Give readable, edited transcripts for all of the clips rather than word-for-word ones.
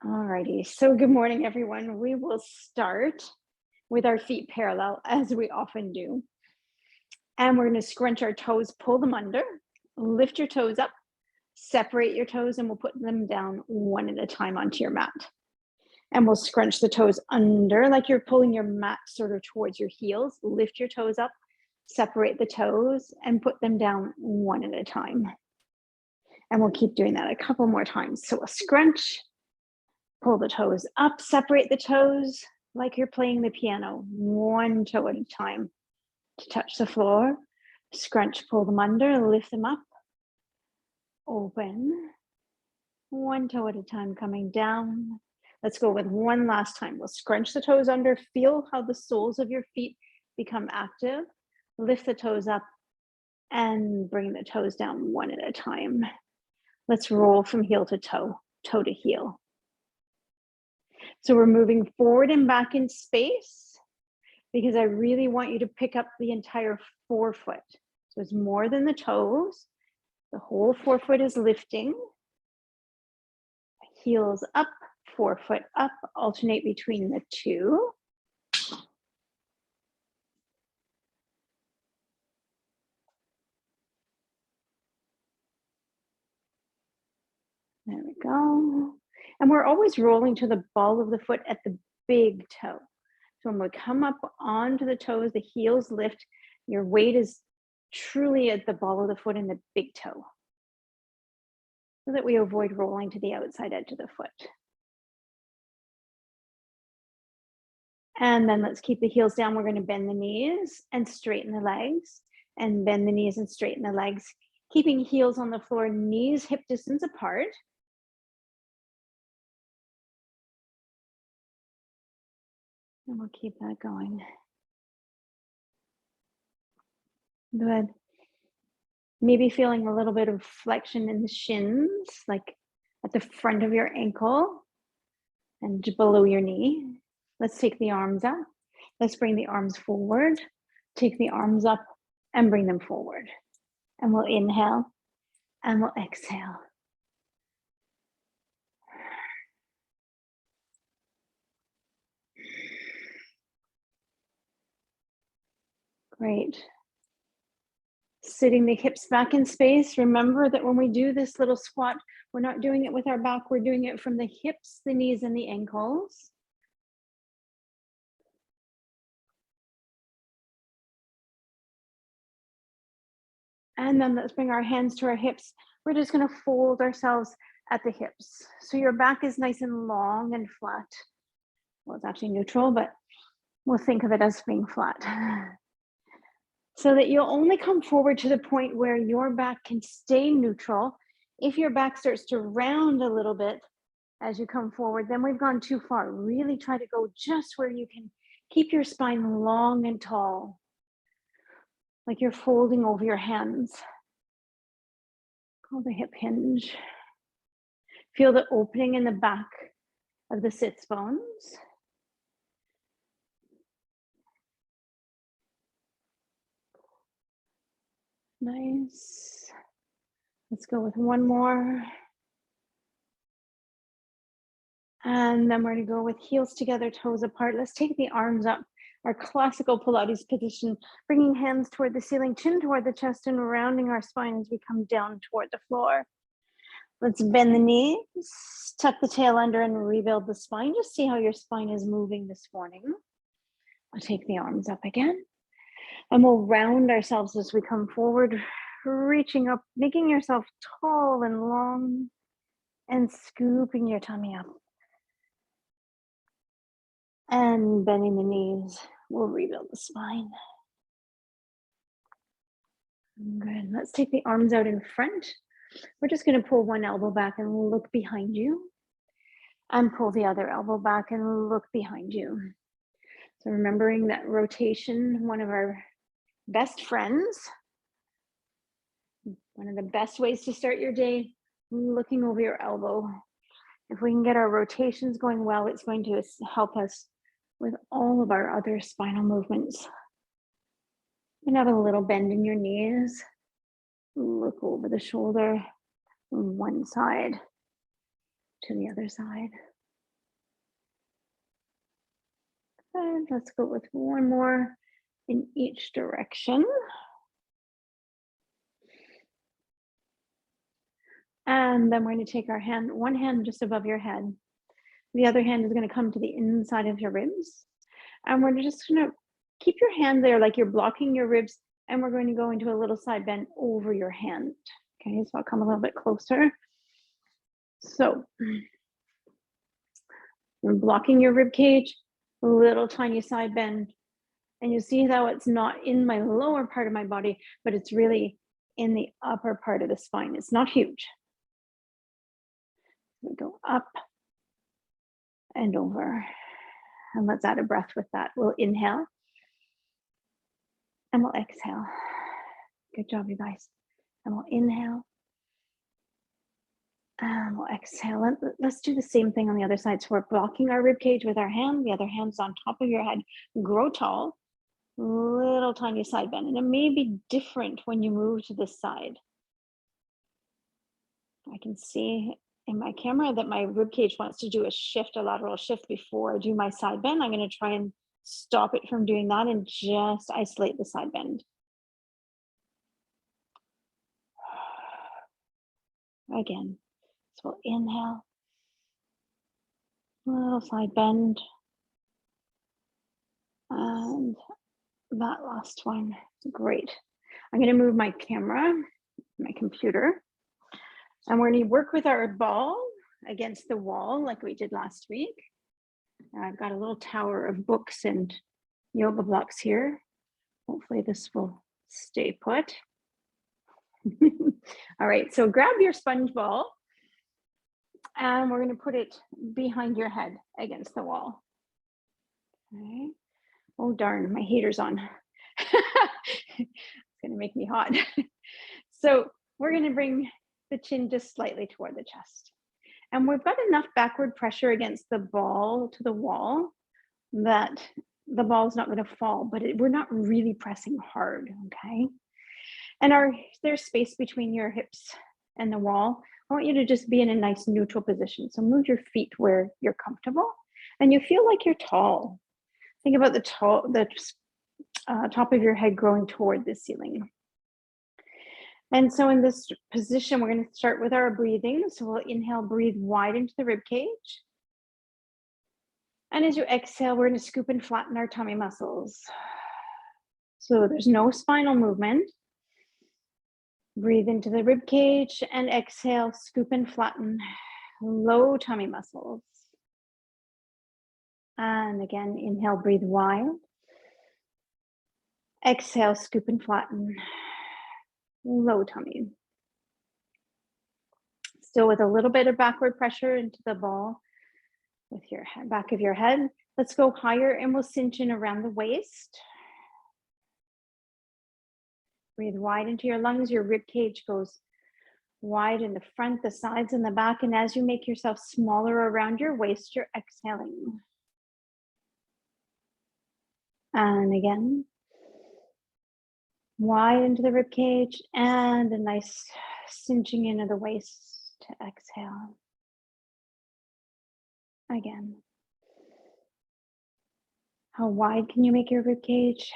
Alrighty, so good morning, everyone. We will start with our feet parallel as we often do. And we're going to scrunch our toes, pull them under, lift your toes up, separate your toes, and we'll put them down one at a time onto your mat. And we'll scrunch the toes under like you're pulling your mat sort of towards your heels. Lift your toes up, separate the toes, and put them down one at a time. And we'll keep doing that a couple more times. So we'll scrunch, pull the toes up, separate the toes like you're playing the piano, one toe at a time to touch the floor. Scrunch, pull them under, lift them up, open, one toe at a time coming down. Let's go with one last time. We'll scrunch the toes under, feel how the soles of your feet become active, lift the toes up, and bring the toes down one at a time. Let's roll from heel to toe, toe to heel. So we're moving forward and back in space because I really want you to pick up the entire forefoot. So it's more than the toes. The whole forefoot is lifting. Heels up, forefoot up, alternate between the two. There we go. And we're always rolling to the ball of the foot at the big toe. So when we come up onto the toes, the heels lift, your weight is truly at the ball of the foot and the big toe, so that we avoid rolling to the outside edge of the foot. And then let's keep the heels down. We're going to bend the knees and straighten the legs, and bend the knees and straighten the legs, keeping heels on the floor, knees hip distance apart. And we'll keep that going. Good. Maybe feeling a little bit of flexion in the shins, like at the front of your ankle and below your knee. Let's take the arms up. Let's bring the arms forward. Take the arms up and bring them forward. And we'll inhale and we'll exhale. Great. Sitting the hips back in space. Remember that when we do this little squat, we're not doing it with our back. We're doing it from the hips, the knees, and the ankles. And then let's bring our hands to our hips. We're just going to fold ourselves at the hips. So your back is nice and long and flat. Well, it's actually neutral, but we'll think of it as being flat. So that you'll only come forward to the point where your back can stay neutral. If your back starts to round a little bit as you come forward, then we've gone too far. Really try to go just where you can keep your spine long and tall, like you're folding over your hands. Call the hip hinge. Feel the opening in the back of the sits bones. Nice. Let's go with one more. And then we're going to go with heels together, toes apart. Let's take the arms up, our classical Pilates position, bringing hands toward the ceiling, chin toward the chest, and rounding our spine as we come down toward the floor. Let's bend the knees, tuck the tail under, and rebuild the spine. Just see how your spine is moving this morning. I'll take the arms up again. And we'll round ourselves as we come forward, reaching up, making yourself tall and long, and scooping your tummy up. And bending the knees, we'll rebuild the spine. Good. Let's take the arms out in front. We're just going to pull one elbow back and look behind you. And pull the other elbow back and look behind you. So remembering that rotation, one of our best friends, one of the best ways to start your day, looking over your elbow. If we can get our rotations going well, it's going to help us with all of our other spinal movements. And have a little bend in your knees. Look over the shoulder from one side to the other side. And let's go with one more in each direction. And then we're going to take our hand, one hand just above your head. The other hand is going to come to the inside of your ribs. And we're just going to keep your hand there like you're blocking your ribs. And we're going to go into a little side bend over your hand. Okay, so I'll come a little bit closer. So you're blocking your rib cage, a little tiny side bend. And you see how it's not in my lower part of my body, but it's really in the upper part of the spine. It's not huge. We go up and over. And let's add a breath with that. We'll inhale and we'll exhale. Good job, you guys. And we'll inhale and we'll exhale. Let's do the same thing on the other side. So we're blocking our rib cage with our hand. The other hand's on top of your head. Grow tall. Little tiny side bend. And it may be different when you move to this side. I can see in my camera that my rib cage wants to do a shift, a lateral shift before I do my side bend. I'm going to try and stop it from doing that and just isolate the side bend. Again, so we'll inhale, little side bend, and that last one, great. I'm going to move my camera, my computer, and we're going to work with our ball against the wall like we did last week. I've got a little tower of books and yoga blocks here. Hopefully this will stay put. All right, so grab your sponge ball and we're going to put it behind your head against the wall. Okay. Oh darn, my heater's on. It's going to make me hot. So we're going to bring the chin just slightly toward the chest. And we've got enough backward pressure against the ball to the wall that the ball is not going to fall, but we're not really pressing hard, okay? And there's space between your hips and the wall. I want you to just be in a nice neutral position. So move your feet where you're comfortable and you feel like you're tall. Think about the top of your head growing toward the ceiling. And so in this position, we're going to start with our breathing. So we'll inhale, breathe wide into the rib cage. And as you exhale, we're going to scoop and flatten our tummy muscles. So there's no spinal movement. Breathe into the rib cage and exhale, scoop and flatten low tummy muscles. And again, inhale, breathe wide. Exhale, scoop and flatten low tummy. Still with a little bit of backward pressure into the ball with your back of your head. Let's go higher and we'll cinch in around the waist. Breathe wide into your lungs. Your rib cage goes wide in the front, the sides, and the back. And as you make yourself smaller around your waist, you're exhaling. And again, wide into the rib cage and a nice cinching in of the waist to exhale. Again. How wide can you make your rib cage?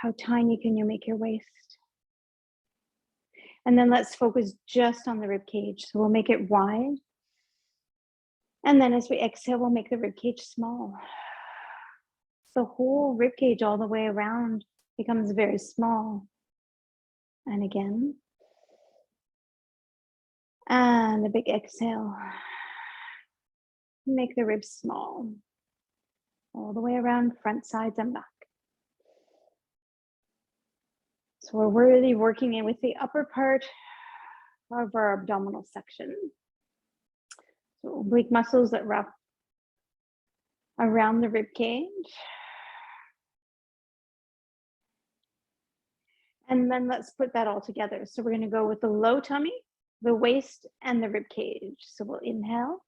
How tiny can you make your waist? And then let's focus just on the rib cage. So we'll make it wide. And then as we exhale, we'll make the rib cage small. The whole rib cage all the way around becomes very small. And again. And a big exhale. Make the ribs small. All the way around, front, sides, and back. So we're really working in with the upper part of our abdominal section. So oblique muscles that wrap around the rib cage. And then let's put that all together. So we're going to go with the low tummy, the waist, and the rib cage. So we'll inhale,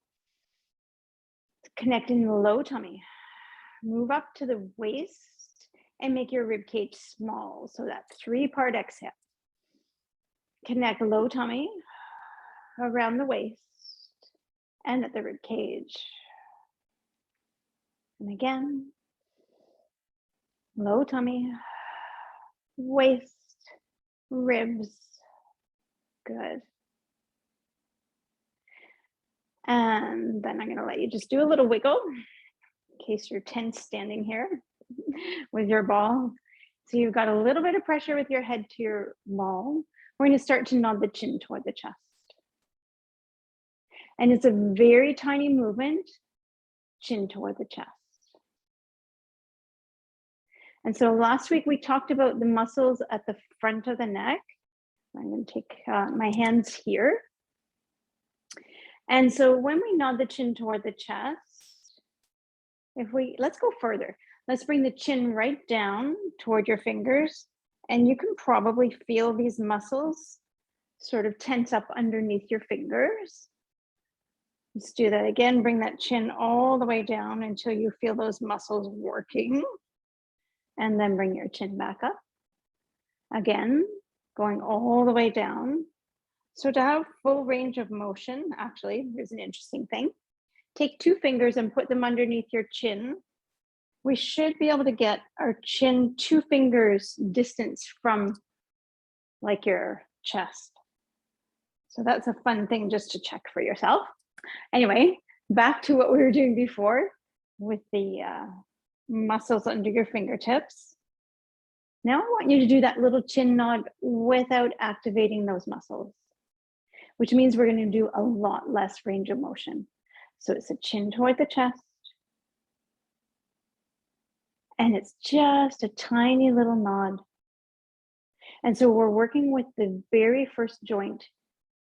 connecting the low tummy. Move up to the waist and make your rib cage small. So that 3-part exhale. Connect low tummy around the waist and at the rib cage. And again, Low tummy, waist, ribs. Good. And then I'm going to let you just do a little wiggle in case you're tense standing here with your ball. So you've got a little bit of pressure with your head to your ball. We're going to start to nod the chin toward the chest. And it's a very tiny movement, chin toward the chest. And so last week we talked about the muscles at the front of the neck. I'm going to take my hands here. And so when we nod the chin toward the chest, let's go further. Let's bring the chin right down toward your fingers. And you can probably feel these muscles sort of tense up underneath your fingers. Let's do that again. Bring that chin all the way down until you feel those muscles working. And then bring your chin back up. Again, going all the way down. So to have full range of motion, actually, here's an interesting thing. Take 2 fingers and put them underneath your chin. We should be able to get our chin 2 fingers distance from like your chest. So that's a fun thing just to check for yourself. Anyway, back to what we were doing before with the muscles under your fingertips. Now I want you to do that little chin nod without activating those muscles, which means we're going to do a lot less range of motion. So it's a chin toward the chest. And it's just a tiny little nod. And so we're working with the very first joint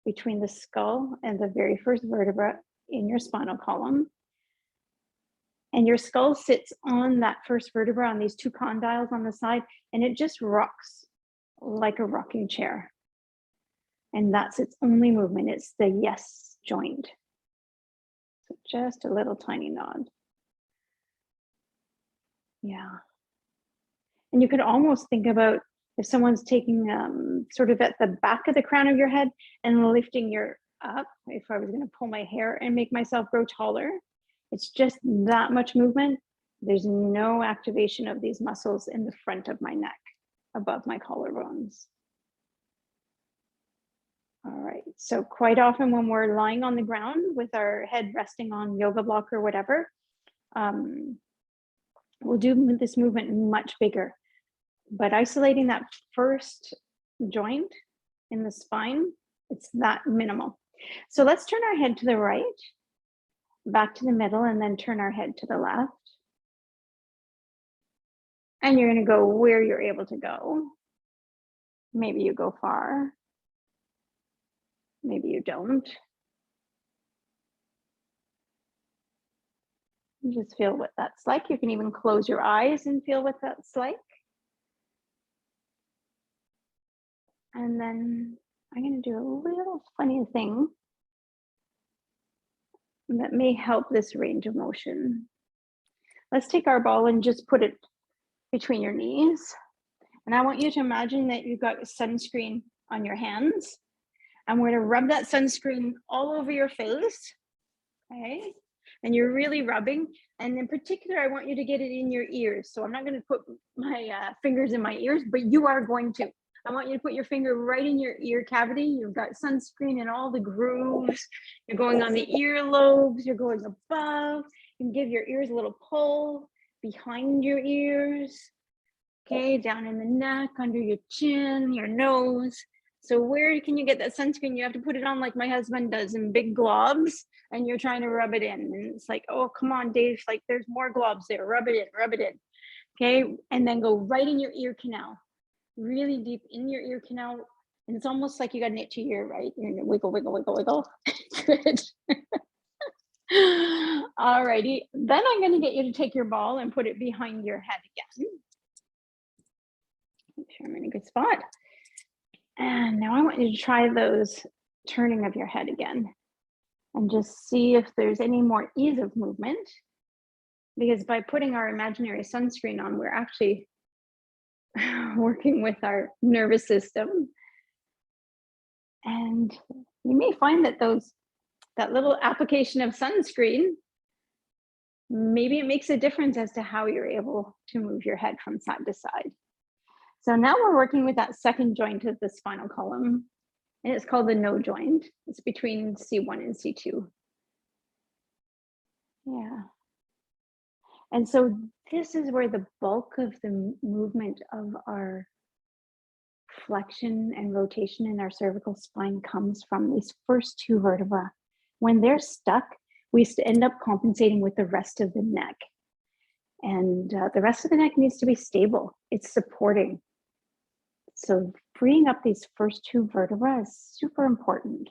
between the skull and the very first vertebra in your spinal column. And your skull sits on that first vertebra on these 2 condyles on the side, and it just rocks like a rocking chair. And that's its only movement. It's the yes joint. So just a little tiny nod. Yeah. And you could almost think about if someone's taking sort of at the back of the crown of your head and lifting your up, if I was going to pull my hair and make myself grow taller, it's just that much movement. There's no activation of these muscles in the front of my neck above my collarbones. All right, so quite often when we're lying on the ground with our head resting on yoga block or whatever, we'll do this movement much bigger. But isolating that first joint in the spine, it's that minimal. So let's turn our head to the right, back to the middle, and then turn our head to the left. And you're going to go where you're able to go. Maybe you go far. Maybe you don't. You just feel what that's like. You can even close your eyes and feel what that's like. And then I'm going to do a little funny thing that may help this range of motion. Let's take our ball and just put it between your knees. And I want you to imagine that you've got sunscreen on your hands. And we're going to rub that sunscreen all over your face. Okay. And you're really rubbing. And in particular, I want you to get it in your ears. So I'm not going to put my fingers in my ears, but you are going to. I want you to put your finger right in your ear cavity. You've got sunscreen in all the grooves. You're going on the earlobes. You're going above. You can give your ears a little pull behind your ears. Okay, down in the neck, under your chin, your nose. So where can you get that sunscreen? You have to put it on like my husband does in big globs, and you're trying to rub it in. And it's like, oh, come on, Dave, like there's more globs there. Rub it in, rub it in. Okay, and then go right in your ear canal. Really deep in your ear canal. And it's almost like you got an itchy ear, right? You're gonna wiggle, wiggle, wiggle, wiggle. Good. All righty. Then I'm going to get you to take your ball and put it behind your head again. Make sure I'm in a good spot. And now I want you to try those turning of your head again and just see if there's any more ease of movement. Because by putting our imaginary sunscreen on, we're actually working with our nervous system. And you may find that that little application of sunscreen maybe it makes a difference as to how you're able to move your head from side to side. So now we're working with that second joint of the spinal column, and it's called the no joint. It's between C1 and C2. Yeah. And so this is where the bulk of the movement of our flexion and rotation in our cervical spine comes from these first two vertebrae. When they're stuck, we end up compensating with the rest of the neck. And the rest of the neck needs to be stable. It's supporting. So freeing up these first two vertebrae is super important.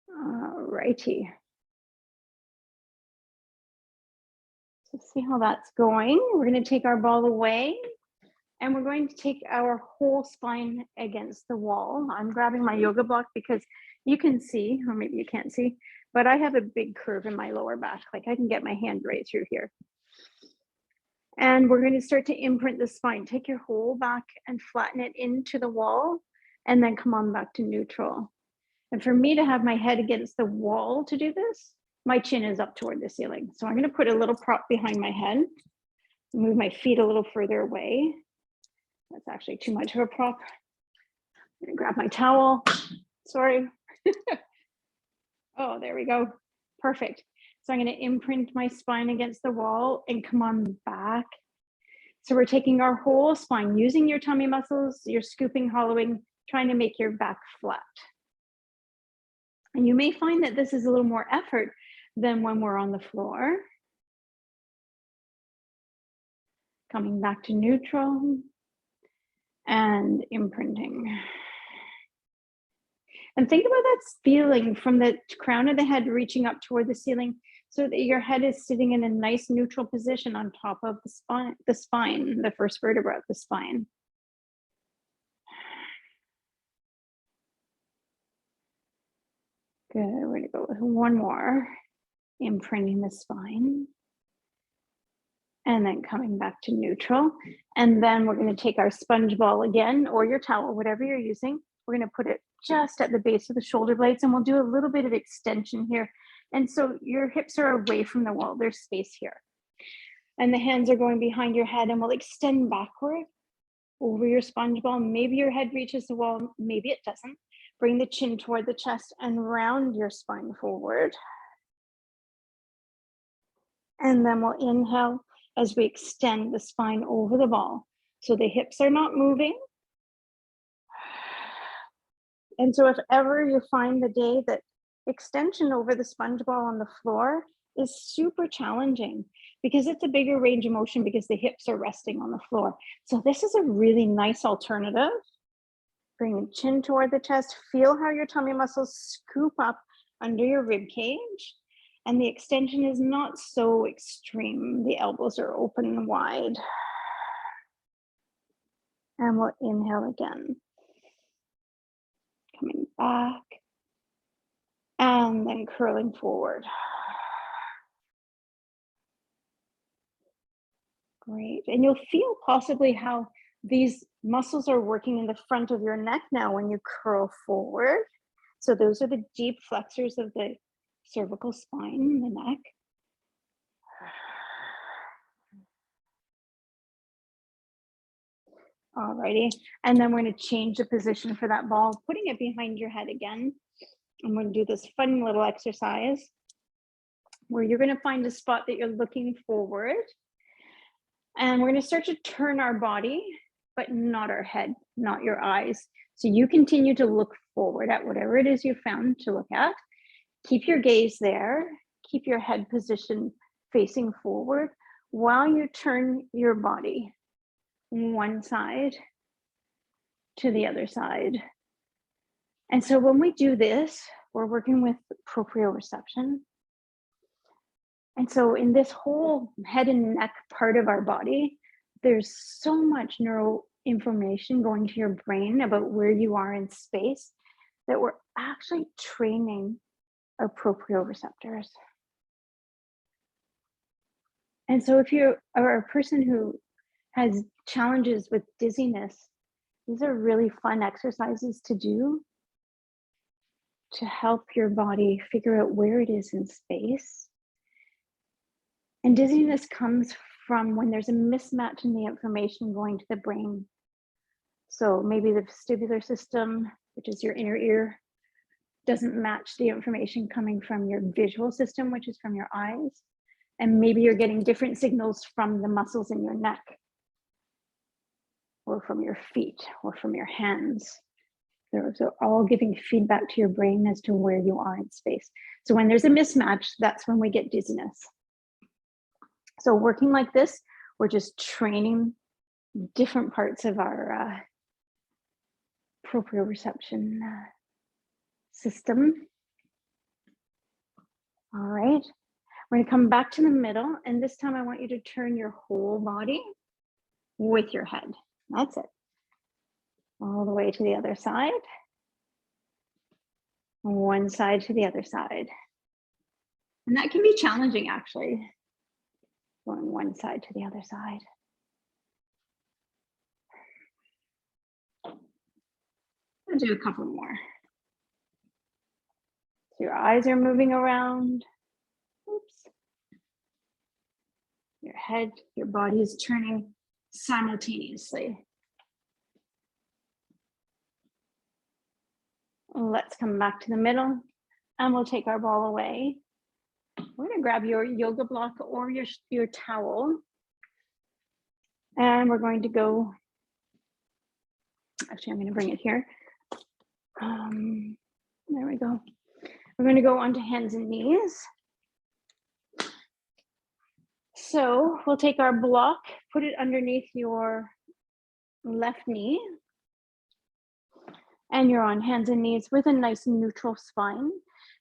All righty. So see how that's going. We're going to take our ball away and we're going to take our whole spine against the wall. I'm grabbing my yoga block because you can see, or maybe you can't see, but I have a big curve in my lower back. Like I can get my hand right through here. And we're going to start to imprint the spine. Take your whole back and flatten it into the wall and then come on back to neutral. And for me to have my head against the wall to do this, my chin is up toward the ceiling. So I'm going to put a little prop behind my head, move my feet a little further away. That's actually too much of a prop. I'm going to grab my towel. Sorry. Oh, there we go. Perfect. So I'm going to imprint my spine against the wall and come on back. So we're taking our whole spine, using your tummy muscles, you're scooping, hollowing, trying to make your back flat. And you may find that this is a little more effort than when we're on the floor. Coming back to neutral and imprinting. And think about that feeling from the crown of the head reaching up toward the ceiling so that your head is sitting in a nice neutral position on top of the spine, the first vertebra of the spine. Good, we're gonna go with one more, imprinting the spine. And then coming back to neutral. And then we're gonna take our sponge ball again, or your towel, whatever you're using. We're gonna put it just at the base of the shoulder blades, and we'll do a little bit of extension here. And so your hips are away from the wall, there's space here. And the hands are going behind your head, and we'll extend backward over your sponge ball. Maybe your head reaches the wall, maybe it doesn't. Bring the chin toward the chest and round your spine forward. And then we'll inhale as we extend the spine over the ball. So the hips are not moving. And so if ever you find the day that extension over the sponge ball on the floor is super challenging because it's a bigger range of motion because the hips are resting on the floor. So this is a really nice alternative. Bring the chin toward the chest. Feel how your tummy muscles scoop up under your rib cage. And the extension is not so extreme. The elbows are open and wide. And we'll inhale again. Coming back. And then curling forward. Great. And you'll feel possibly how these muscles are working in the front of your neck now when you curl forward. So those are the deep flexors of the cervical spine, the neck. Alrighty, and then we're going to change the position for that ball, putting it behind your head again. I'm going to do this fun little exercise where you're going to find a spot that you're looking forward. And we're going to start to turn our body, but not our head, not your eyes. So you continue to look forward at whatever it is you found to look at. Keep your gaze there. Keep your head position facing forward while you turn your body one side to the other side. And so when we do this, we're working with proprioception. And so in this whole head and neck part of our body, there's so much neural information going to your brain about where you are in space that we're actually training our proprioceptors. And so if you are a person who has challenges with dizziness, these are really fun exercises to do to help your body figure out where it is in space. And dizziness comes from when there's a mismatch in the information going to the brain. So maybe the vestibular system, which is your inner ear, doesn't match the information coming from your visual system, which is from your eyes. And maybe you're getting different signals from the muscles in your neck, or from your feet, or from your hands. Those are all giving feedback to your brain as to where you are in space. So when there's a mismatch, that's when we get dizziness. So working like this, we're just training different parts of our proprioception system. All right, we're gonna come back to the middle, and this time I want you to turn your whole body with your head. That's it. All the way to the other side. One side to the other side. And that can be challenging, actually. Going one side to the other side. I'll do a couple more. So your eyes are moving around. Oops. Your head, your body is turning simultaneously. Let's come back to the middle, and we'll take our ball away. We're gonna grab your yoga block or your towel, and we're going to go, actually I'm gonna bring it here. There we go. We're gonna go onto hands and knees. So we'll take our block, put it underneath your left knee, and you're on hands and knees with a nice neutral spine.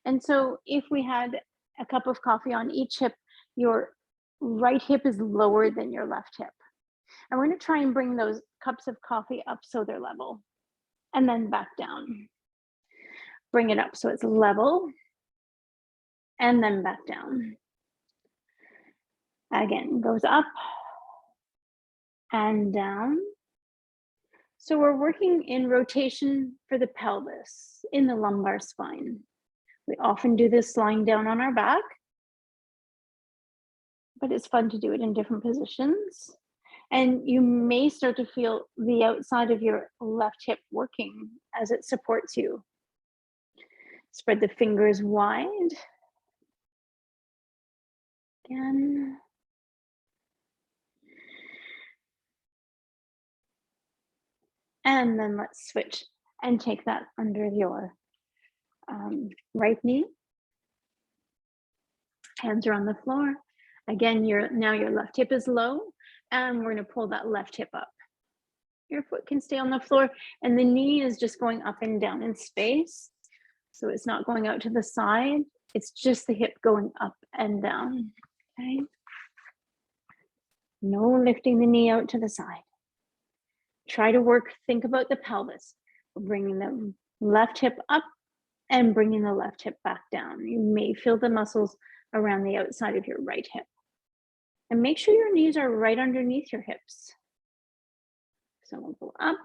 And so if we had a cup of coffee on each hip, your right hip is lower than your left hip. And we're gonna try and bring those cups of coffee up so they're level, and then back down. Bring it up so it's level, and then back down. Again, goes up and down. So we're working in rotation for the pelvis, in the lumbar spine. We often do this lying down on our back, but it's fun to do it in different positions. And you may start to feel the outside of your left hip working as it supports you. Spread the fingers wide. Again. And then let's switch and take that under your right knee. Hands are on the floor. Again, now your left hip is low, and we're gonna pull that left hip up. Your foot can stay on the floor, and the knee is just going up and down in space. So it's not going out to the side, it's just the hip going up and down, okay? No lifting the knee out to the side. Try to think about the pelvis. We're bringing the left hip up and bringing the left hip back down. You may feel the muscles around the outside of your right hip. And make sure your knees are right underneath your hips. So we'll go up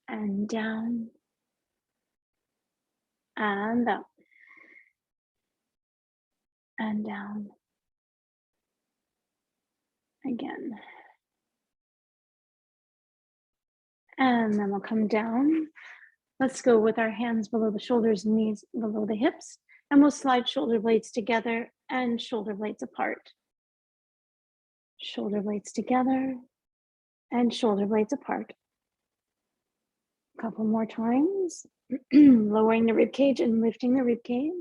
and down and up and down. Again. And then we'll come down. Let's go with our hands below the shoulders, knees below the hips, and we'll slide shoulder blades together and shoulder blades apart. Shoulder blades together and shoulder blades apart. A couple more times, lowering the rib cage and lifting the rib cage.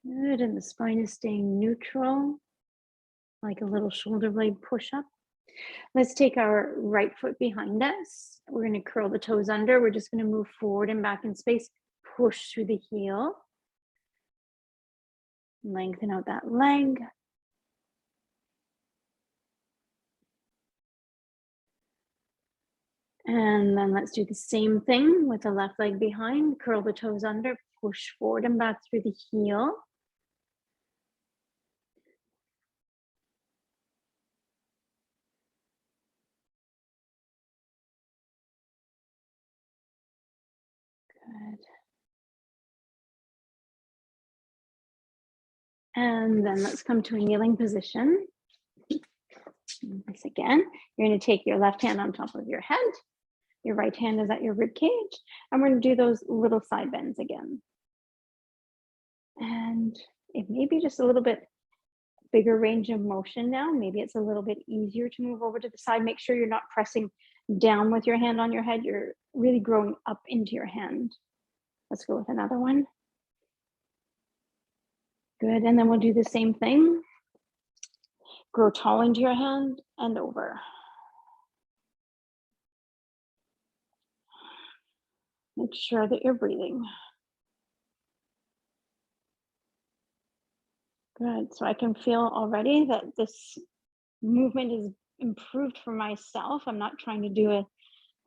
Good, and the spine is staying neutral, like a little shoulder blade push-up. Let's take our right foot behind us. We're going to curl the toes under. We're just going to move forward and back in space. Push through the heel. Lengthen out that leg. And then let's do the same thing with the left leg behind. Curl the toes under. Push forward and back through the heel. And then let's come to a kneeling position. This again, you're going to take your left hand on top of your head. Your right hand is at your rib cage. And we're going to do those little side bends again. And it may be just a little bit bigger range of motion now. Maybe it's a little bit easier to move over to the side. Make sure you're not pressing down with your hand on your head. You're really growing up into your hand. Let's go with another one. Good, and then we'll do the same thing. Grow tall into your hand and over. Make sure that you're breathing. Good, so I can feel already that this movement is improved for myself. I'm not trying to do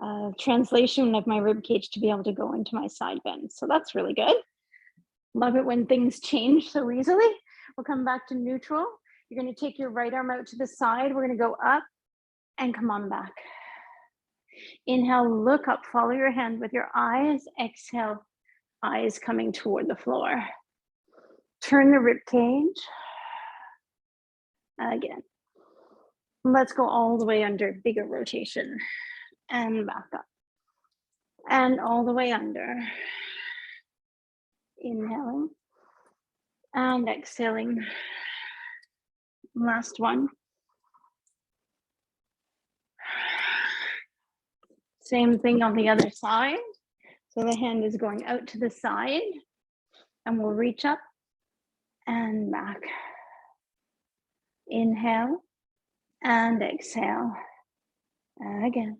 a translation of my rib cage to be able to go into my side bend. So that's really good. Love it when things change so easily. We'll come back to neutral. You're going to take your right arm out to the side. We're going to go up and come on back. Inhale, look up, follow your hand with your eyes. Exhale, eyes coming toward the floor. Turn the rib cage. Again. Let's go all the way under, bigger rotation. And back up. And all the way under. Inhaling. And exhaling. Last one. Same thing on the other side. So the hand is going out to the side. And we'll reach up and back. Inhale and exhale. Again.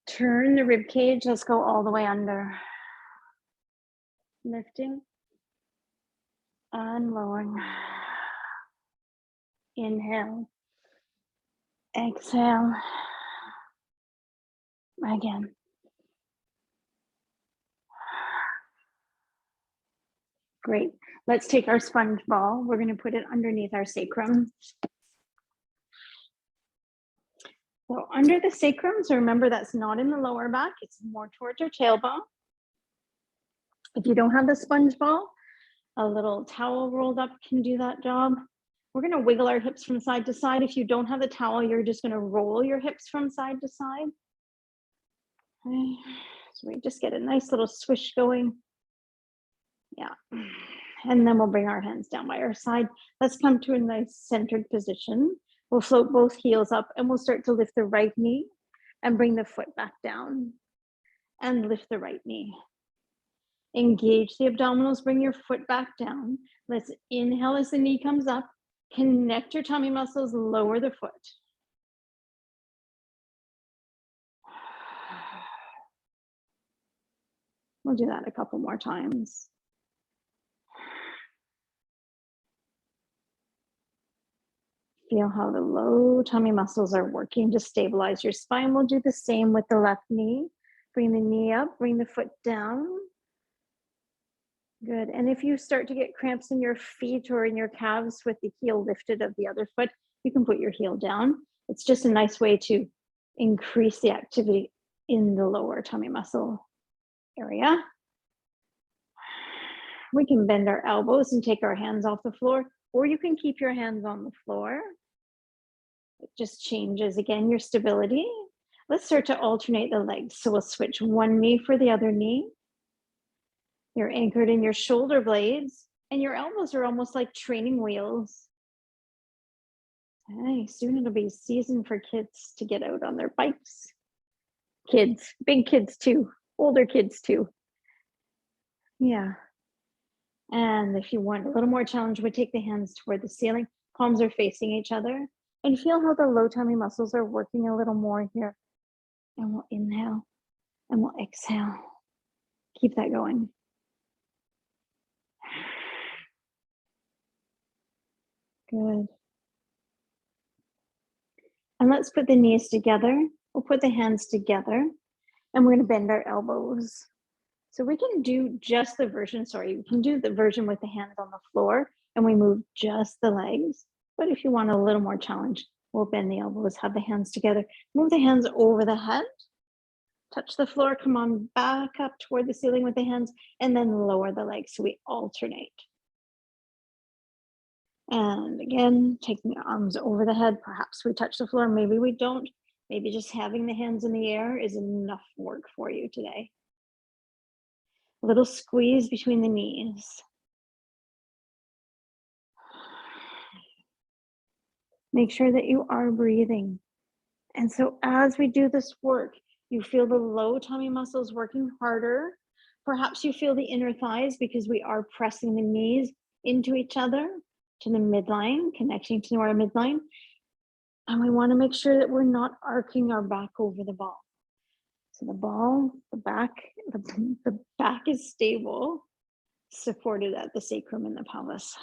Turn the rib cage. Let's go all the way under. Lifting and lowering. Inhale. Exhale. Again. Great. Let's take our sponge ball. We're going to put it underneath our sacrum. So under the sacrum, so remember that's not in the lower back, it's more towards your tailbone. If you don't have the sponge ball, a little towel rolled up can do that job. We're going to wiggle our hips from side to side. If you don't have the towel, you're just going to roll your hips from side to side. Okay. So we just get a nice little swish going. Yeah. And then we'll bring our hands down by our side. Let's come to a nice centered position. We'll float both heels up and we'll start to lift the right knee and bring the foot back down and lift the right knee. Engage the abdominals, bring your foot back down. Let's inhale as the knee comes up. Connect your tummy muscles, lower the foot. We'll do that a couple more times. Feel how the low tummy muscles are working to stabilize your spine. We'll do the same with the left knee. Bring the knee up, bring the foot down. Good. And if you start to get cramps in your feet or in your calves with the heel lifted of the other foot, you can put your heel down. It's just a nice way to increase the activity in the lower tummy muscle area. We can bend our elbows and take our hands off the floor, or you can keep your hands on the floor. It just changes, again, your stability. Let's start to alternate the legs. So we'll switch one knee for the other knee. You're anchored in your shoulder blades, and your elbows are almost like training wheels. Hey, soon it'll be season for kids to get out on their bikes. Kids, big kids too, older kids too. Yeah. And if you want a little more challenge, we take the hands toward the ceiling. Palms are facing each other. And feel how the low tummy muscles are working a little more here. And we'll inhale and we'll exhale. Keep that going. Good. And let's put the knees together. We'll put the hands together and we're going to bend our elbows. So we can do just the version, we can do the version with the hands on the floor and we move just the legs. But if you want a little more challenge, We'll bend the elbows, have the hands together. Move the hands over the head. Touch the floor, come on back up toward the ceiling with the hands, and then lower the legs so we alternate. And again, taking the arms over the head. Perhaps we touch the floor, maybe we don't. Maybe just having the hands in the air is enough work for you today. A little squeeze between the knees. Make sure that you are breathing. And so as we do this work, you feel the low tummy muscles working harder. Perhaps you feel the inner thighs because we are pressing the knees into each other to the midline, connecting to our midline. And we want to make sure that we're not arcing our back over the ball. So the ball, the back is stable, supported at the sacrum and the pelvis.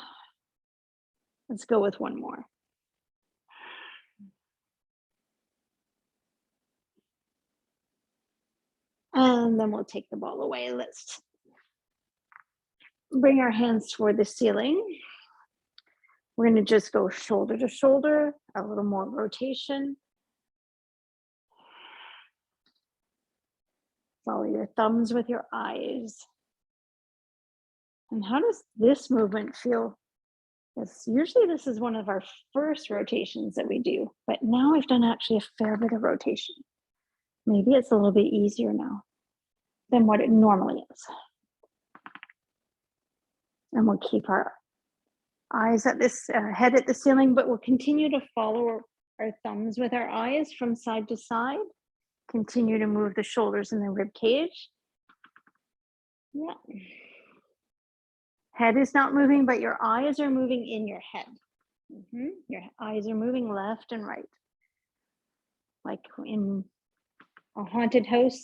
Let's go with one more. And then we'll take the ball away. Let's bring our hands toward the ceiling. We're going to just go shoulder to shoulder, a little more rotation. Follow your thumbs with your eyes. And how does this movement feel? Usually this is one of our first rotations that we do, but now we've done actually a fair bit of rotation. Maybe it's a little bit easier now than what it normally is. And we'll keep our eyes at this, head at the ceiling, but we'll continue to follow our thumbs with our eyes from side to side. Continue to move the shoulders and the rib cage. Yeah. Head is not moving, but your eyes are moving in your head. Your eyes are moving left and right. Like in a haunted house,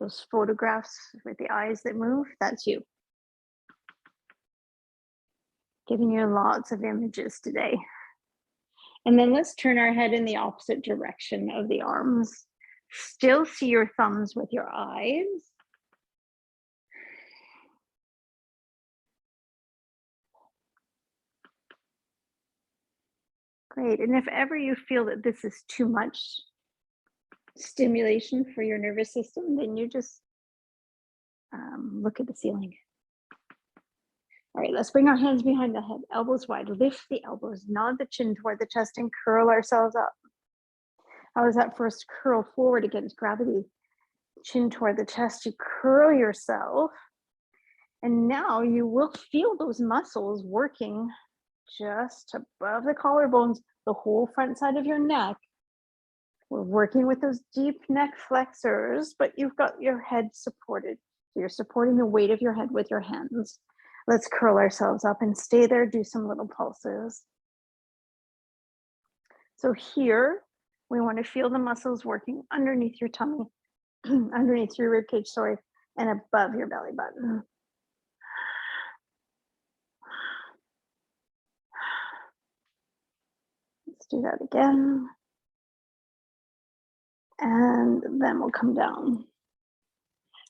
those photographs with the eyes that move, that's you. Giving you lots of images today. And then let's turn our head in the opposite direction of the arms. Still see your thumbs with your eyes. Great, and if ever you feel that this is too much stimulation for your nervous system, then you just look at the ceiling. All right, let's bring our hands behind the head, elbows wide, lift the elbows, nod the chin toward the chest and curl ourselves up. How is that first curl forward against gravity? Chin toward the chest, you curl yourself. And now you will feel those muscles working just above the collarbones, the whole front side of your neck. We're working with those deep neck flexors, but you've got your head supported. So you're supporting the weight of your head with your hands. Let's curl ourselves up and stay there, do some little pulses. So here, we want to feel the muscles working underneath your tummy, underneath your rib cage, sorry, and above your belly button. Let's do that again. And then we'll come down.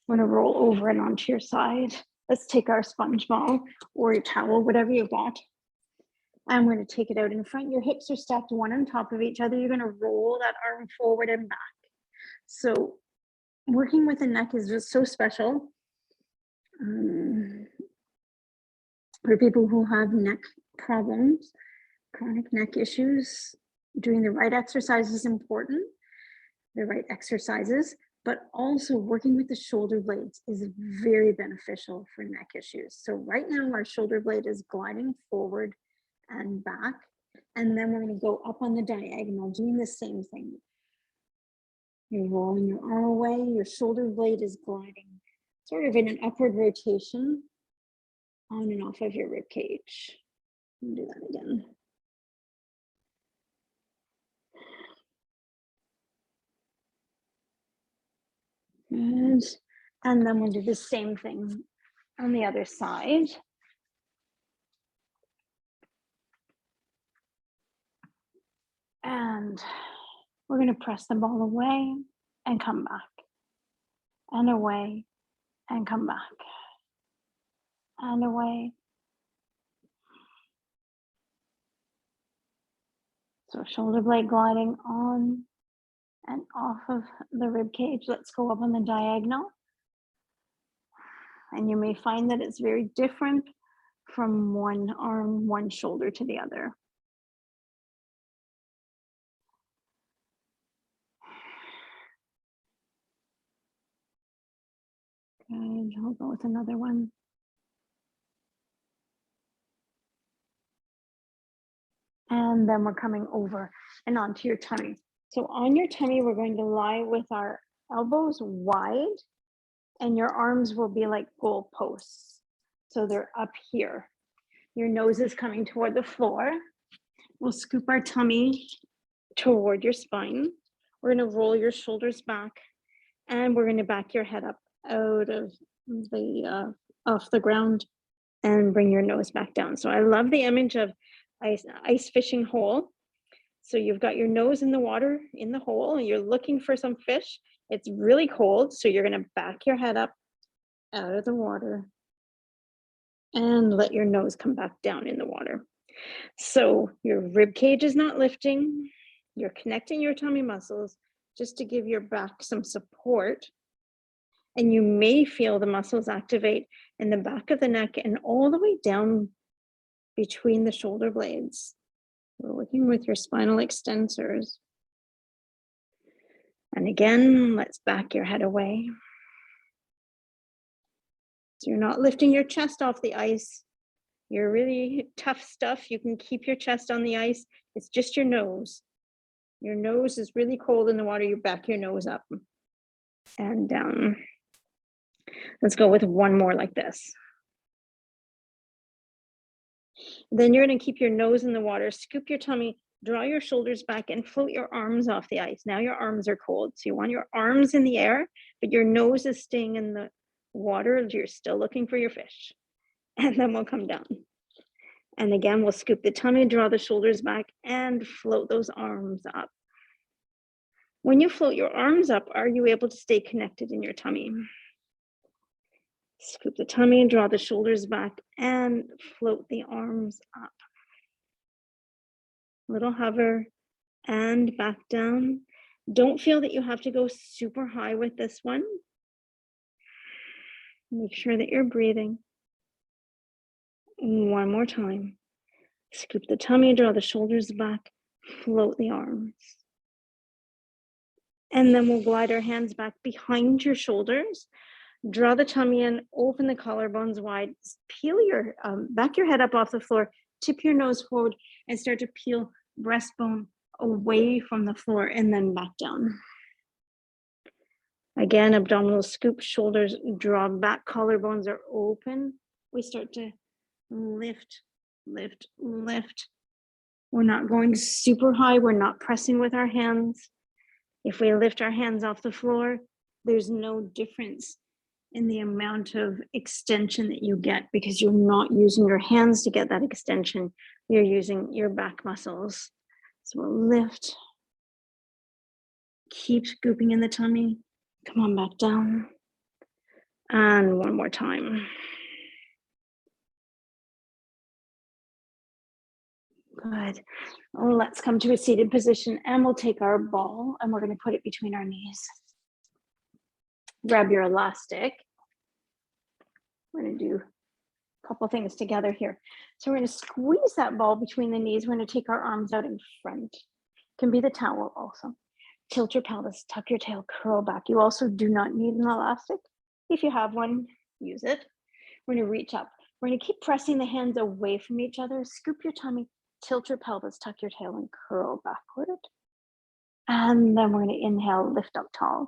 We're going to roll over and onto your side. Let's take our sponge ball or your towel, whatever you've got. And we're going to take it out in front. Your hips are stacked one on top of each other. You're going to roll that arm forward and back. So working with the neck is just so special. For people who have neck problems, chronic neck issues, doing the right exercise is important. The right exercises, but also working with the shoulder blades is very beneficial for neck issues. So right now our shoulder blade is gliding forward and back, and then we're going to go up on the diagonal, doing the same thing. You're rolling your arm away, your shoulder blade is gliding sort of in an upward rotation on and off of your rib cage. I'll do that again. Good. And then we'll do the same thing on the other side. And we're going to press the ball away and come back. And away and come back. And away. So shoulder blade gliding on and off of the rib cage. Let's go up on the diagonal. And you may find that it's very different from one arm, one shoulder to the other. Good, I'll go with another one. And then we're coming over and onto your tummy. So on your tummy, we're going to lie with our elbows wide and your arms will be like goal posts. So they're up here. Your nose is coming toward the floor. We'll scoop our tummy toward your spine. We're going to roll your shoulders back and we're going to back your head up out of the off the ground and bring your nose back down. So I love the image of ice fishing hole. So you've got your nose in the water in the hole and you're looking for some fish. It's really cold, so you're going to back your head up out of the water and let your nose come back down in the water. So your rib cage is not lifting. You're connecting your tummy muscles just to give your back some support. And you may feel the muscles activate in the back of the neck and all the way down between the shoulder blades. We're working with your spinal extensors. And again, let's back your head away. So you're not lifting your chest off the ice. You're really tough stuff. You can keep your chest on the ice. It's just your nose. Your nose is really cold in the water. You back your nose up and down. Let's go with one more like this. Then you're going to keep your nose in the water, scoop your tummy, draw your shoulders back and float your arms off the ice. Now your arms are cold. So you want your arms in the air, but your nose is staying in the water. You're still looking for your fish. And then we'll come down. And again, we'll scoop the tummy, draw the shoulders back and float those arms up. When you float your arms up, are you able to stay connected in your tummy? Scoop the tummy, draw the shoulders back and float the arms up. Little hover and back down. Don't feel that you have to go super high with this one. Make sure that you're breathing. One more time. Scoop the tummy, draw the shoulders back, float the arms. And then we'll glide our hands back behind your shoulders. Draw the tummy in, open the collarbones wide, peel your, back your head up off the floor, tip your nose forward and start to peel breastbone away from the floor and then back down. Again, abdominal scoop, shoulders draw back, collarbones are open. We start to lift, lift, lift. We're not going super high. We're not pressing with our hands. If we lift our hands off the floor, there's no difference in the amount of extension that you get because you're not using your hands to get that extension. You're using your back muscles. So we'll lift. Keep scooping in the tummy. Come on back down. And one more time. Good. Let's come to a seated position and we'll take our ball and we're going to put it between our knees. Grab your elastic. We're going to do a couple things together here. So we're going to squeeze that ball between the knees. We're going to take our arms out in front. Can be the towel also. Tilt your pelvis, tuck your tail, curl back. You also do not need an elastic. If you have one, use it. We're going to reach up. We're going to keep pressing the hands away from each other. Scoop your tummy, tilt your pelvis, tuck your tail, and curl backward. And then we're going to inhale, lift up tall.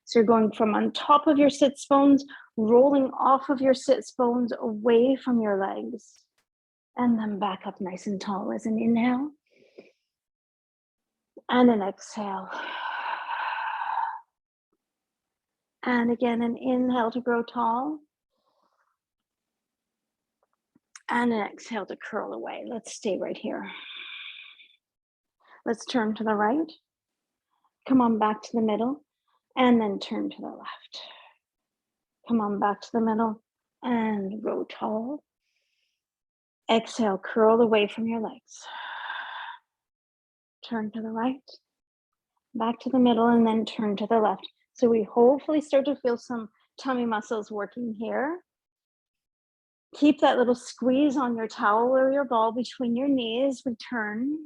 So you're going from on top of your sits bones, rolling off of your sits bones away from your legs. And then back up nice and tall as an inhale. And an exhale. And again, an inhale to grow tall. And an exhale to curl away. Let's stay right here. Let's turn to the right. Come on back to the middle. And then turn to the left. Come on back to the middle and grow tall. Exhale, curl away from your legs. turn to the right, back to the middle, and then turn to the left. So we hopefully start to feel some tummy muscles working here. Keep that little squeeze on your towel or your ball between your knees. We turn.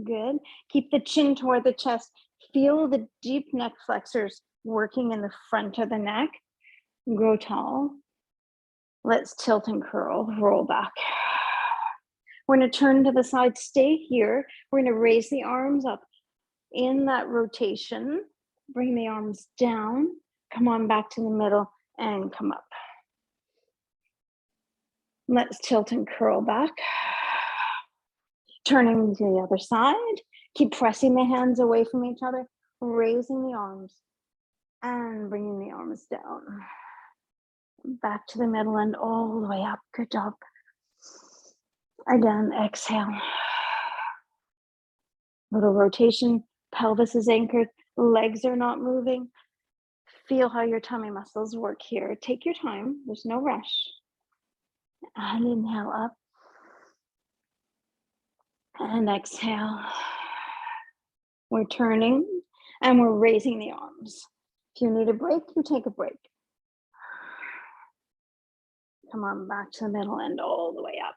Good. Keep the chin toward the chest. Feel the deep neck flexors working in the front of the neck. Grow tall. Let's tilt and curl, roll back. We're going to turn to the side, stay here. We're going to raise the arms up in that rotation. Bring the arms down. Come on back to the middle and come up. Let's tilt and curl back. Turning to the other side. Keep pressing the hands away from each other, raising the arms and bringing the arms down. Back to the middle and all the way up. Good job. Again, exhale. Little rotation. Pelvis is anchored. Legs are not moving. Feel how your tummy muscles work here. Take your time. There's no rush. And inhale up. And exhale. We're turning and we're raising the arms. If you need a break, you take a break. Come on back to the middle and all the way up.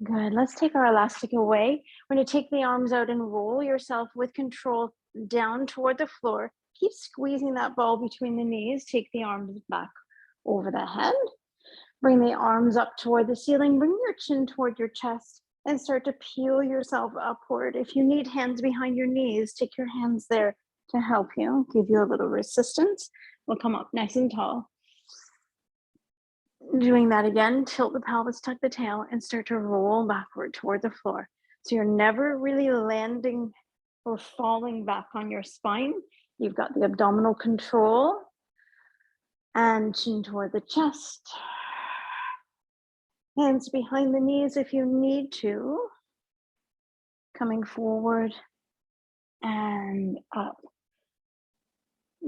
Good. Let's take our elastic away. We're going to take the arms out and roll yourself with control down toward the floor. Keep squeezing that ball between the knees. Take the arms back over the head. Bring the arms up toward the ceiling. Bring your chin toward your chest and start to peel yourself upward. If you need hands behind your knees, take your hands there to help you, give you a little resistance. We'll come up nice and tall. Doing that again, tilt the pelvis, tuck the tail, and start to roll backward toward the floor. So you're never really landing or falling back on your spine. You've got the abdominal control and chin toward the chest. Hands behind the knees if you need to. Coming forward and up.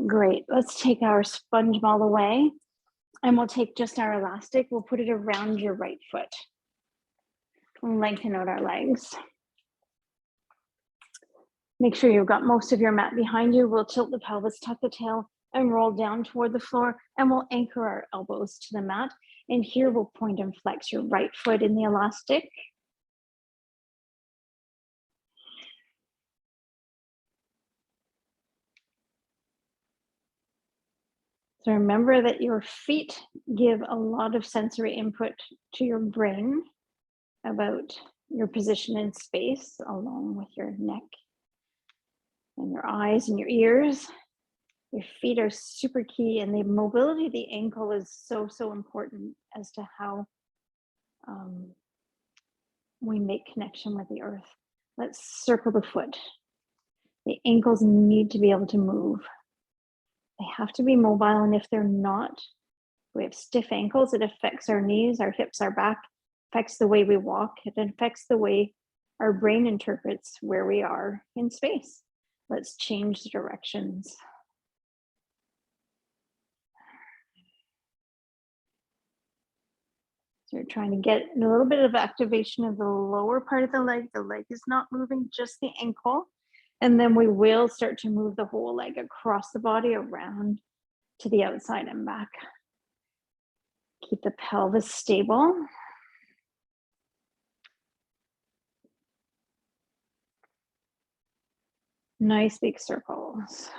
Great. Let's take our sponge ball away and we'll take just our elastic. We'll put it around your right foot. Lengthen out our legs. Make sure you've got most of your mat behind you. We'll tilt the pelvis, tuck the tail, and roll down toward the floor, and we'll anchor our elbows to the mat. And here we'll point and flex your right foot in the elastic. So remember that your feet give a lot of sensory input to your brain about your position in space, along with your neck and your eyes and your ears. Your feet are super key, and the mobility of the ankle is so important as to how we make connection with the earth. Let's circle the foot. The ankles need to be able to move. They have to be mobile, and if they're not, we have stiff ankles. It affects our knees, our hips, our back, affects the way we walk. It affects the way our brain interprets where we are in space. Let's change directions. So you're trying to get a little bit of activation of the lower part of the leg. The leg is not moving, just the ankle. And then we will start to move the whole leg across the body, around to the outside and back. Keep the pelvis stable. Nice big circles.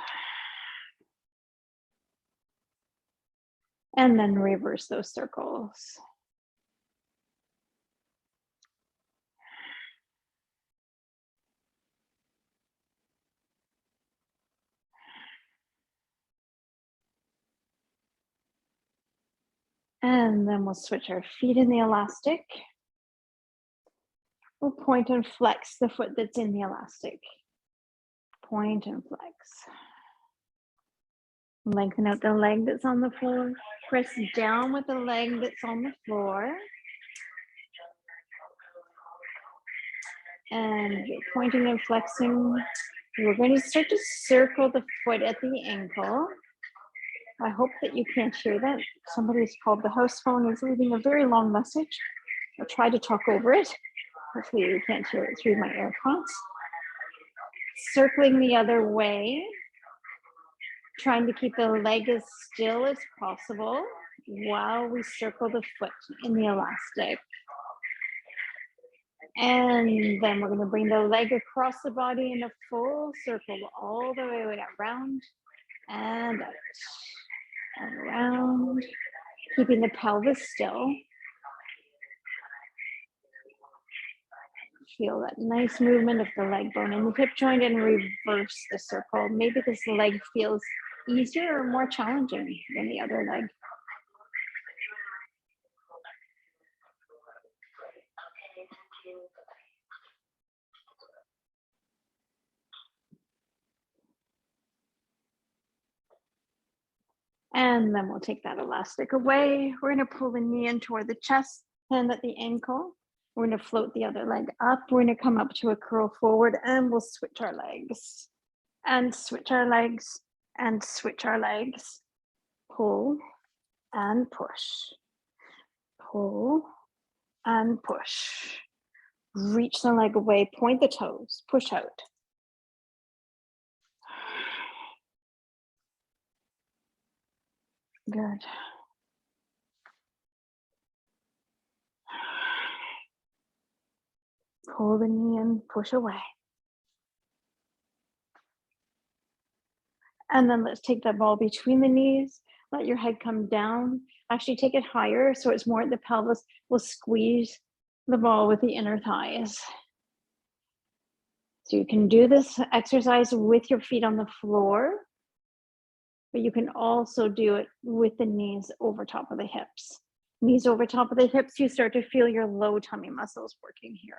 And then reverse those circles. And then we'll switch our feet in the elastic. We'll point and flex the foot that's in the elastic. Point and flex. Lengthen out the leg that's on the floor. Press down with the leg that's on the floor. And you're pointing and flexing. We're going to start to circle the foot at the ankle. I hope that you can't hear that. Somebody's called the house phone, is leaving a very long message. I'll try to talk over it. Hopefully you can't hear it through my AirPods. Circling the other way, trying to keep the leg as still as possible while we circle the foot in the elastic. And then we're going to bring the leg across the body in a full circle all the way around and out and around, keeping the pelvis still. Feel that nice movement of the leg bone in the hip joint and reverse the circle. Maybe this leg feels easier or more challenging than the other leg. And then we'll take that elastic away. We're going to pull the knee in toward the chest, hand at the ankle. We're going to float the other leg up. We're going to come up to a curl forward and we'll switch our legs and switch our legs and switch our legs. Pull and push. Pull and push. Reach the leg away, point the toes, push out. Good. Pull the knee in, push away. And then let's take that ball between the knees. Let your head come down. Actually take it higher so it's more at the pelvis. We'll squeeze the ball with the inner thighs. So you can do this exercise with your feet on the floor, but you can also do it with the knees over top of the hips. Knees over top of the hips, you start to feel your low tummy muscles working here.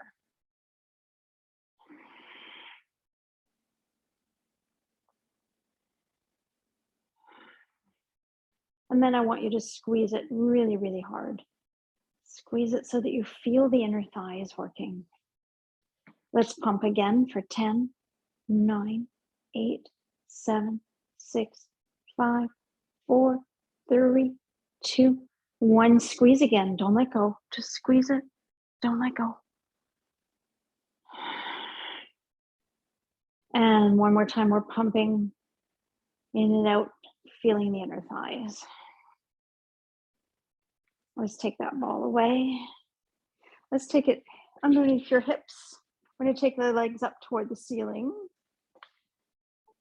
And then I want you to squeeze it really, really hard. Squeeze it so that you feel the inner thighs working. Let's pump again for 10, 9, 8, 7, 6, 5, 4, 3, 2, 1. Squeeze again. Don't let go. Just squeeze it. Don't let go. And one more time, we're pumping in and out, feeling the inner thighs. Let's take that ball away. Let's take it underneath your hips. We're going to take the legs up toward the ceiling.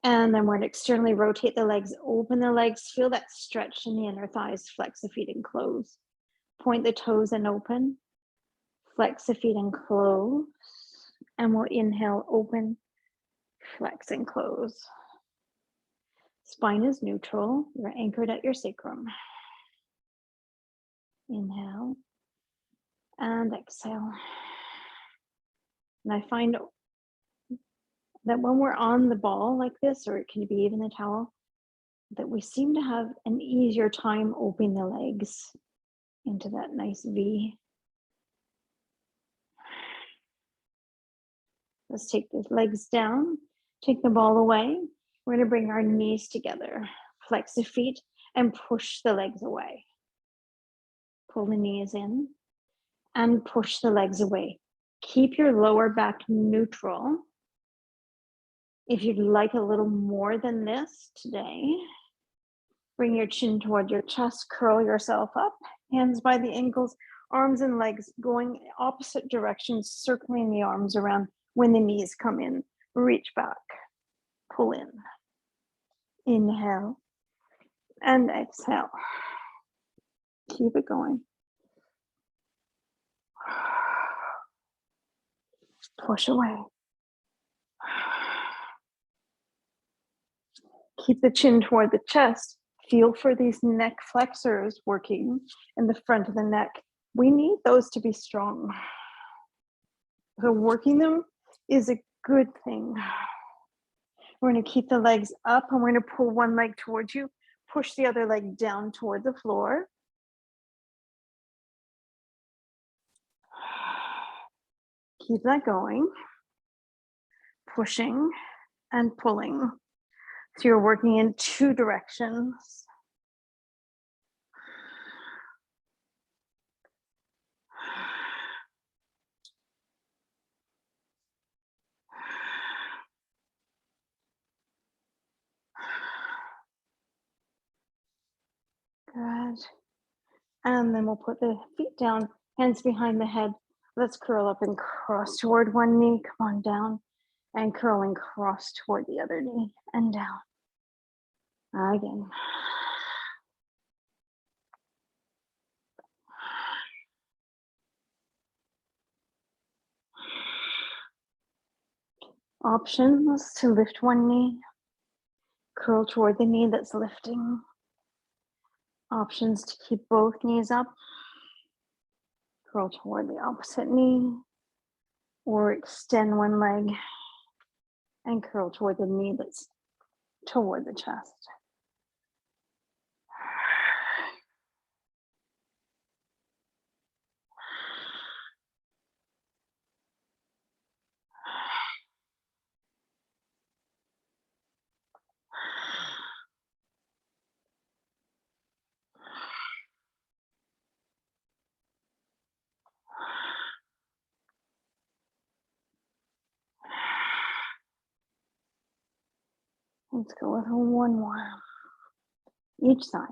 And then we're going to externally rotate the legs, open the legs, feel that stretch in the inner thighs, flex the feet and close. Point the toes and open, flex the feet and close. And we'll inhale, open, flex and close. Spine is neutral. You're anchored at your sacrum. Inhale and exhale. And I find that when we're on the ball like this, or it can be even the towel, that we seem to have an easier time opening the legs into that nice V. Let's take the legs down, take the ball away. We're going to bring our knees together, flex the feet, and push the legs away. Pull the knees in and push the legs away. Keep your lower back neutral. If you'd like a little more than this today, bring your chin toward your chest, curl yourself up, hands by the ankles, arms and legs going opposite directions, circling the arms around. When the knees come in, reach back, pull in. Inhale and exhale. Keep it going. Push away. Keep the chin toward the chest. Feel for these neck flexors working in the front of the neck. We need those to be strong. So working them is a good thing. We're going to keep the legs up and we're going to pull one leg towards you. Push the other leg down toward the floor. Keep that going. Pushing and pulling. So you're working in two directions. And then we'll put the feet down, hands behind the head. Let's curl up and cross toward one knee. Come on down and curl and cross toward the other knee and down. Again. Options to lift one knee, curl toward the knee that's lifting. Options to keep both knees up, curl toward the opposite knee, or extend one leg and curl toward the knee that's toward the chest. Let's go with one more, each side.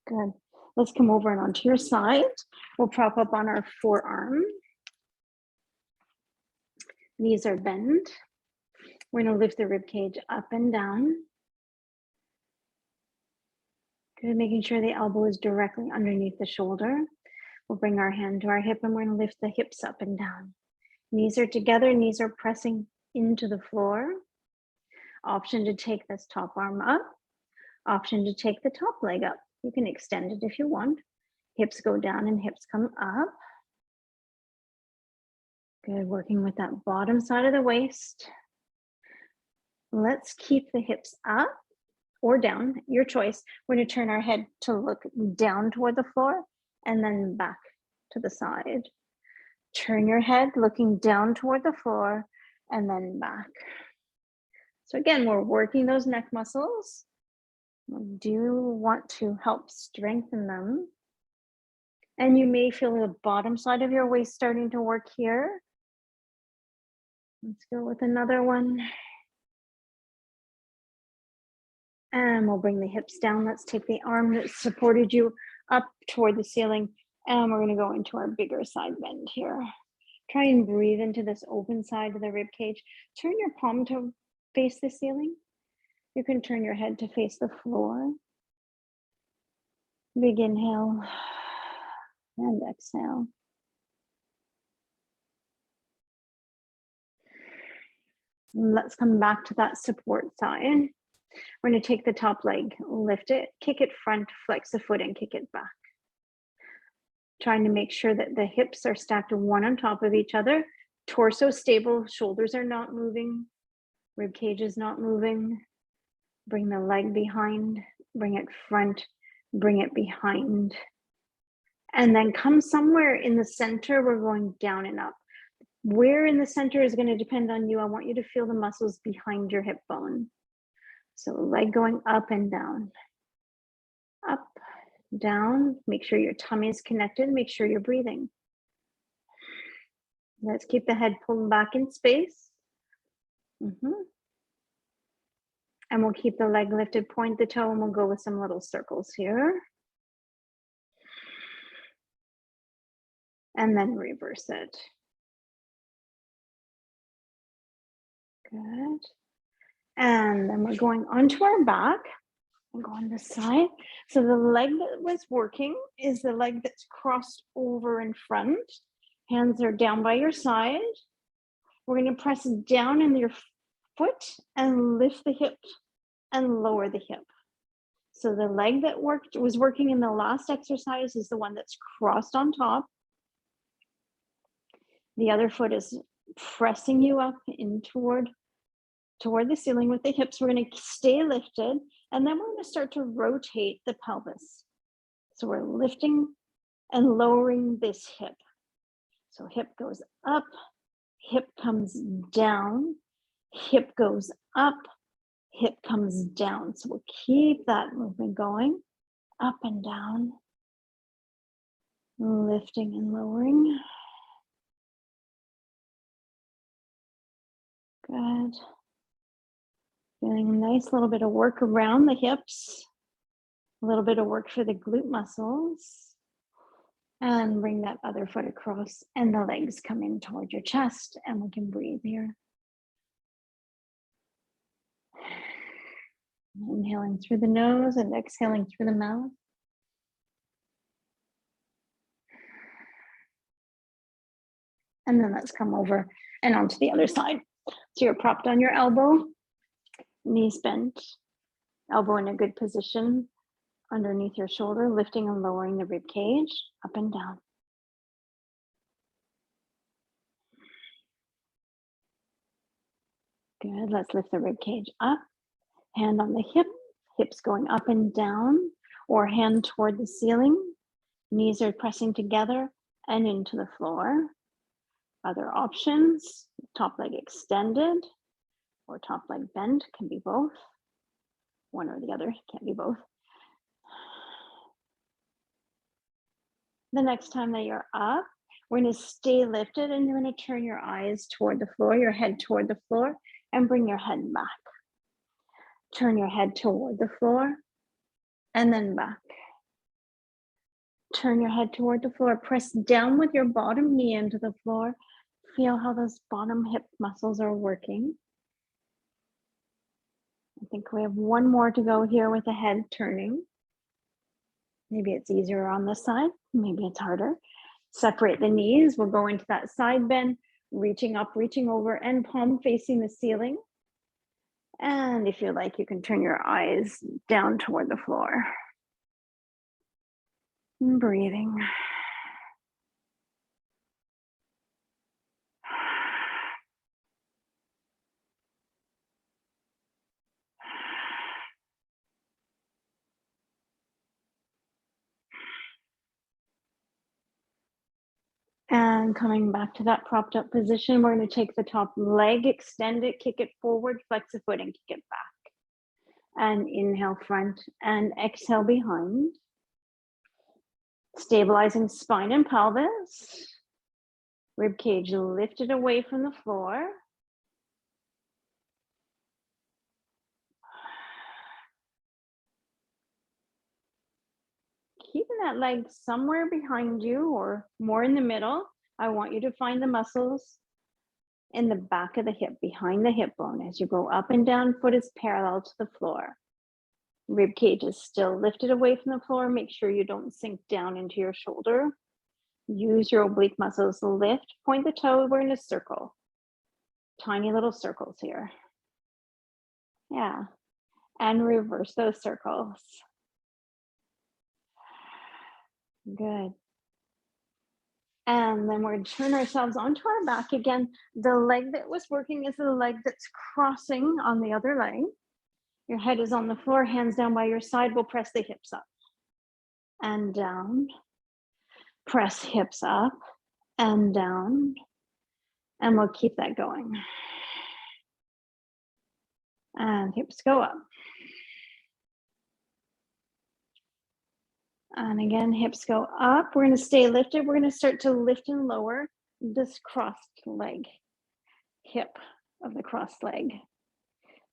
Good. Let's come over and onto your side. We'll prop up on our forearm. Knees are bent. We're going to lift the rib cage up and down. Good, making sure the elbow is directly underneath the shoulder. We'll bring our hand to our hip and we're going to lift the hips up and down. Knees are together, knees are pressing into the floor. Option to take this top arm up. Option to take the top leg up. You can extend it if you want. Hips go down and hips come up. Good, working with that bottom side of the waist. Let's keep the hips up or down, your choice. We're going to turn our head to look down toward the floor and then back to the side. Turn your head looking down toward the floor and then back. So again, we're working those neck muscles. We do want to help strengthen them. And you may feel the bottom side of your waist starting to work here. Let's go with another one. And we'll bring the hips down. Let's take the arm that supported you up toward the ceiling. And we're going to go into our bigger side bend here. Try and breathe into this open side of the rib cage. Turn your palm to face the ceiling. You can turn your head to face the floor. Big inhale and exhale. Let's come back to that support side. We're going to take the top leg, lift it, kick it front, flex the foot and kick it back. Trying to make sure that the hips are stacked one on top of each other. Torso stable, shoulders are not moving, rib cage is not moving. Bring the leg behind, bring it front, bring it behind. And then come somewhere in the center, we're going down and up. Where in the center is going to depend on you. I want you to feel the muscles behind your hip bone. So leg going up and down. Up, down. Make sure your tummy is connected. Make sure you're breathing. Let's keep the head pulled back in space. And we'll keep the leg lifted, point the toe, and we'll go with some little circles here. And then reverse it. Good. And then we're going onto our back and go on this side. So the leg that was working is the leg that's crossed over in front. Hands are down by your side. We're going to press down in your foot and lift the hip and lower the hip. So the leg that was working in the last exercise is the one that's crossed on top. The other foot is pressing you up in toward the ceiling with the hips. We're going to stay lifted, and then we're going to start to rotate the pelvis. So we're lifting and lowering this hip. So hip goes up, hip comes down, hip goes up, hip comes down. So we'll keep that movement going, up and down, lifting and lowering. Good. Feeling a nice little bit of work around the hips, a little bit of work for the glute muscles. And bring that other foot across and the legs come in toward your chest, and we can breathe here. Inhaling through the nose and exhaling through the mouth. And then let's come over and onto the other side. So you're propped on your elbow, knees bent, elbow in a good position underneath your shoulder, lifting and lowering the rib cage up and down. Good, let's lift the rib cage up, hand on the hip, hips going up and down, or hand toward the ceiling. Knees are pressing together and into the floor. Other options, top leg extended or top leg bent, can be both. One or the other, can't be both. The next time that you're up, we're going to stay lifted and you're going to turn your eyes toward the floor, your head toward the floor, and bring your head back. Turn your head toward the floor and then back. Turn your head toward the floor. Press down with your bottom knee into the floor. Feel how those bottom hip muscles are working. I think we have one more to go here with the head turning. Maybe it's easier on this side, maybe it's harder. Separate the knees, we'll go into that side bend, reaching up, reaching over, and palm facing the ceiling. And if you like, you can turn your eyes down toward the floor. And breathing. And coming back to that propped up position, we're going to take the top leg, extend it, kick it forward, flex the foot, and kick it back. And inhale front and exhale behind. Stabilizing spine and pelvis. Rib cage lifted away from the floor. Keeping that leg somewhere behind you or more in the middle. I want you to find the muscles in the back of the hip, behind the hip bone. As you go up and down, foot is parallel to the floor. Rib cage is still lifted away from the floor. Make sure you don't sink down into your shoulder. Use your oblique muscles to lift. Point the toe. We're in a circle. Tiny little circles here. Yeah. And reverse those circles. Good. And then we're going to turn ourselves onto our back again. The leg that was working is the leg that's crossing on the other leg. Your head is on the floor, hands down by your side. We'll press the hips up and down. Press hips up and down. And we'll keep that going. And hips go up. And again, hips go up. We're going to stay lifted. We're going to start to lift and lower this crossed leg, hip of the crossed leg.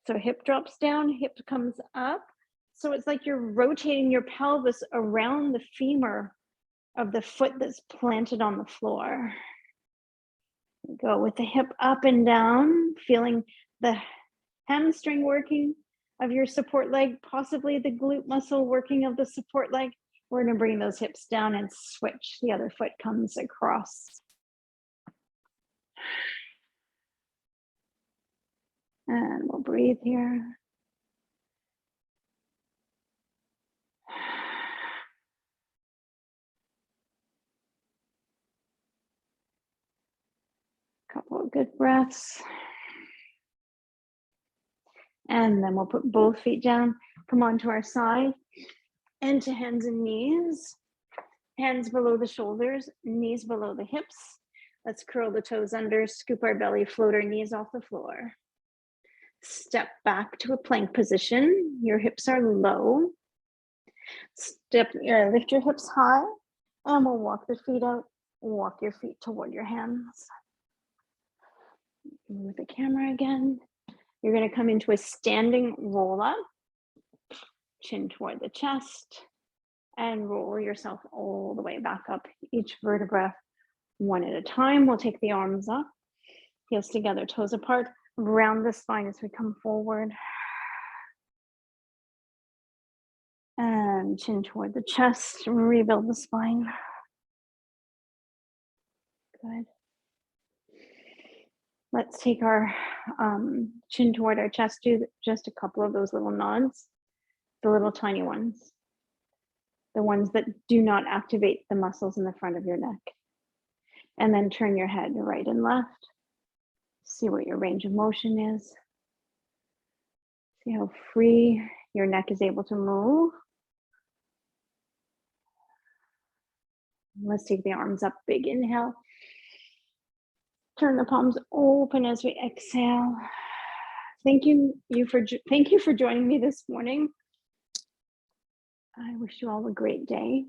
So hip drops down, hip comes up. So it's like you're rotating your pelvis around the femur of the foot that's planted on the floor. Go with the hip up and down, feeling the hamstring working of your support leg, possibly the glute muscle working of the support leg. We're going to bring those hips down and switch. The other foot comes across. And we'll breathe here. Couple of good breaths. And then we'll put both feet down, come onto our side, into hands and knees. Hands below the shoulders, knees below the hips. Let's curl the toes under, scoop our belly, float our knees off the floor. Step back to a plank position. Your hips are low. Lift your hips high, and we'll walk the feet out. Walk your feet toward your hands. With the camera again. You're going to come into a standing roll up, chin toward the chest, and roll yourself all the way back up, each vertebra one at a time. We'll take the arms up, heels together, toes apart, round the spine as we come forward. And chin toward the chest, rebuild the spine. Good. Let's take our chin toward our chest, do just a couple of those little nods, the little tiny ones, the ones that do not activate the muscles in the front of your neck. And then turn your head right and left. See what your range of motion is. See how free your neck is able to move. Let's take the arms up, big inhale. Turn the palms open as we exhale. Thank you for joining me this morning. I wish you all a great day.